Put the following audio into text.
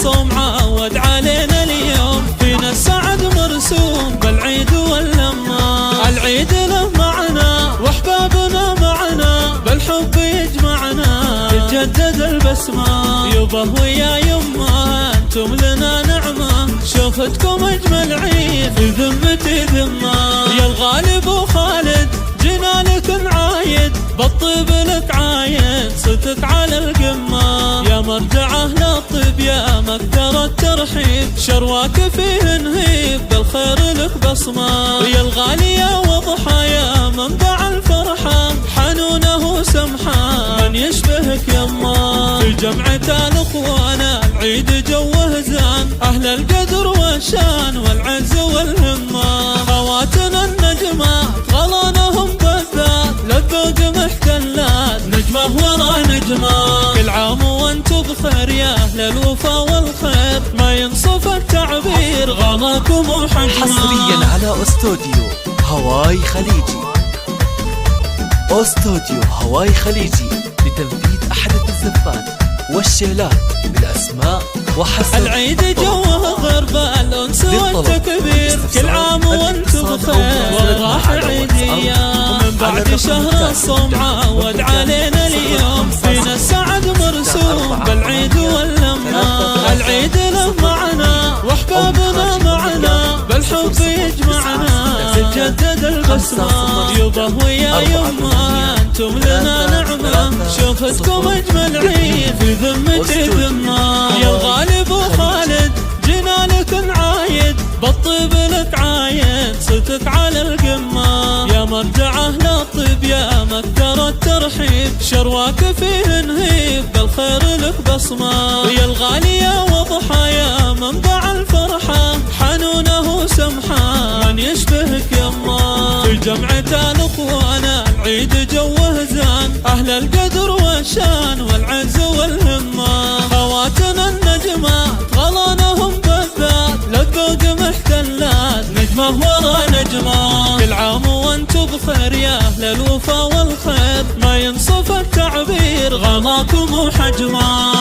الصوم عود علينا اليوم، فينا السعد مرسوم بالعيد واللمة. العيد له معنا واحبابنا معنا، بالحب يجمعنا يتجدد البسمة. يبه ويا يمه انتم لنا نعمة، شوفتكم اجمل عيد في ذمتي ذمة. يا الغالب وخالد جينا لك نعايد، بالطيب لك عايد صدق على القمة. يا مرجعه للطيب يا مكثر الترحيب، شرواك فيه نهيب بالخير لك بصمة. يا الغالية وضحايا منبع الفرحة، حنونه سمحة من يشبهك يما. في جمعة الاخوان العيد جوه زان، اهل القدر والشان والعز والهمة. خواتنا النجمات غلانهم بالذات، للذوق محتلات نجمه ورا نجمه. كل عام وانتم بخير يا اهل الوفا والخير، ما ينصف التعبير غلاكم وحجمه. حصريا على استوديو هواي خليجي. استوديو هواي خليجي لتنفيذ احدث الزفات والشيلات بالاسماء وحسب العيد جوه غرب الانس والتكبير، كل عام وانتم بخير والراح عيديه. ومن بعد شهر الصوم عود علينا اليوم، فينا السعد مرسوم بالعيد واللمة. العيد له معنا واحبابنا معنا، بالحب يجمعنا تتجدد البسمة. يبه ويا يمه انتم لنا نعمة، شوفتكم اجمل عيد في ذمتي ذمة. يا الغالب وخالد جينا لك نعايد، بالطيب لك عايد صدق على القمة. يا مرجعه للطيب يا مكثر الترحيب، شرواك فيه نهيب بالخير لك بصمة. يا الغالية وضحايا منبع الفرحة، حنونه سمحة من يشبهك يما. في جمعة الاخوان العيد جوه زان، اهل القدر والشان والعز والهمة. خواتنا النجمات غلانهم بالذات، للذوق محتلات نجمه ورا نجمه. كل عام وانتم بخير يا اهل الوفا والخير، ما ينصف التعبير غلاكم وحجمه.